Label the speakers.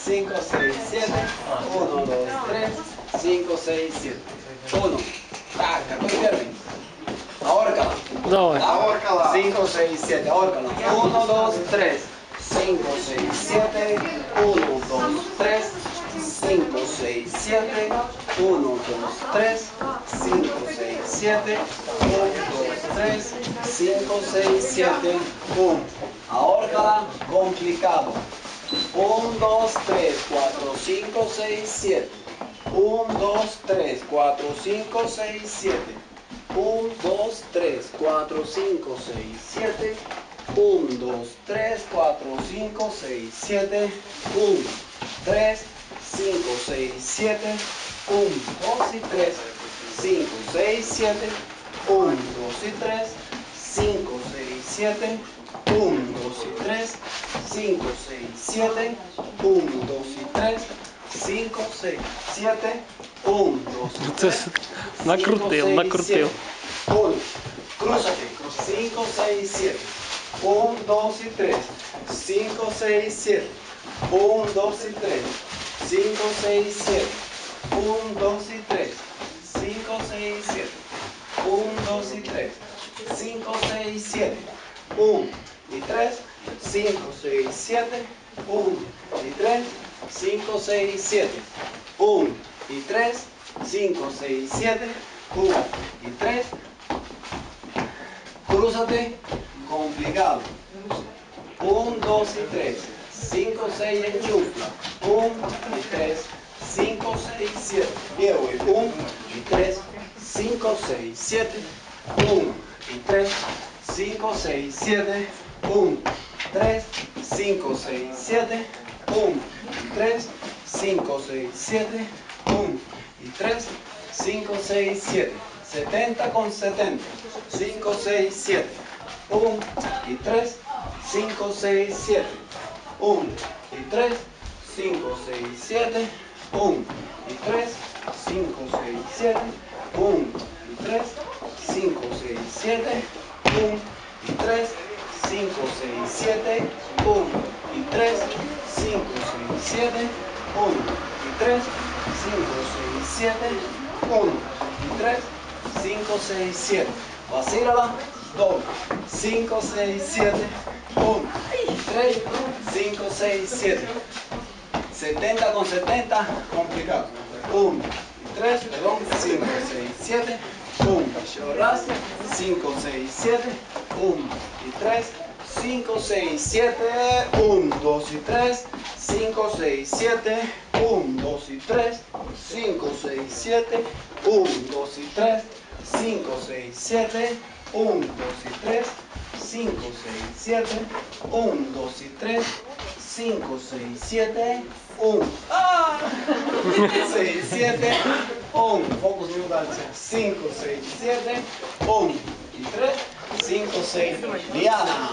Speaker 1: 5, 6, 7. 1, 2, 3, 5, 6, 7. 1. Taca, muy bien. Ahórcala.
Speaker 2: Ahórcala.
Speaker 1: 5, 6, 7. Ahórcala. 1, 2, 3. 5, 6, 7. 1, 2, 3. 5, 6, 7. 1, 2, 3. 5, 6, 7. 1, 2, 3. 5, 6, 7. 1. Ahórcala. Complicado. 1, 2, 3, 4, 5, 6, 7. 1, 2, 3, 4, 5, 6, 7. 1, 2, 3, 4, 5, 6, 7. 1, 2, 3, 4, 5, 6, 7. 1, 3, 5, 6, 7. 1, 2 y 3. 5, 6, 7. 1, 2 y 3. 5, 6, 7. 1, 2 y 3. 5, 6, 7. 1, 2 y 3. 5, 6, 7. 1, 2 y 3.
Speaker 3: Накрутил.
Speaker 1: 1. Crúzate. 5, 6, 7. 1, 2 y 3. 5, 6, 7. 1, 2 y 3. 5, 6, 7. 1, 2 y 3. 5, 6, 7. 1, 2 y 3. 5, 6, 7. 1 y 3. 5, 6, 7. 1 y 3. 5, 6, 7. 1 y 3. 5, 6, 7. 1 y 3. Crúzate. Complicado. 1, 2 y 3. 5, 6 enchufla. 1 y 3. 5, 6, 7. Bien, 1 y 3. 5, 6, 7. 1 y 3. 5, 6, 7. 1, 3. 5, 6, 7. 1 y 3. 5, 6, 7. 1 y 3. 5, 6, 7. 70 con 70. 5, 6, 7. 1 y 3. 5, 6, 7. 1 y 3. 5, 6, 7. 1 y 3. 5, 6, 7. 1 y 3. 5, 6, 7. 1 y 3. 5, 6, 7. 1 y 3. 5, 6, 7. 1 y 3. 5, 6, 7. 1 y 3. 5, 6, 7. Vacílala. 2. 5, 6, 7. 1 y 3. 5, 6, 7. 70 con 70. Complicado. 1 y 3. Perdón. 5, 6, 7. 1. Lloras. 5, 6, 7. 1 y 3. 5, 6, 7. 1, 2 y 3. 5, 6, 7. 1, 2 y 3. 5, 6, 7. 1, 2 y 3. 5, 6, 7. 1, 2 y 3. 5, 6, 7. 1, 2 y 3. 5, 6, 7. 1. ¡Ah! 6, 7. 1. Focus new dancer. 5, 6, 7. 1 y 3. 5, 6. Liana.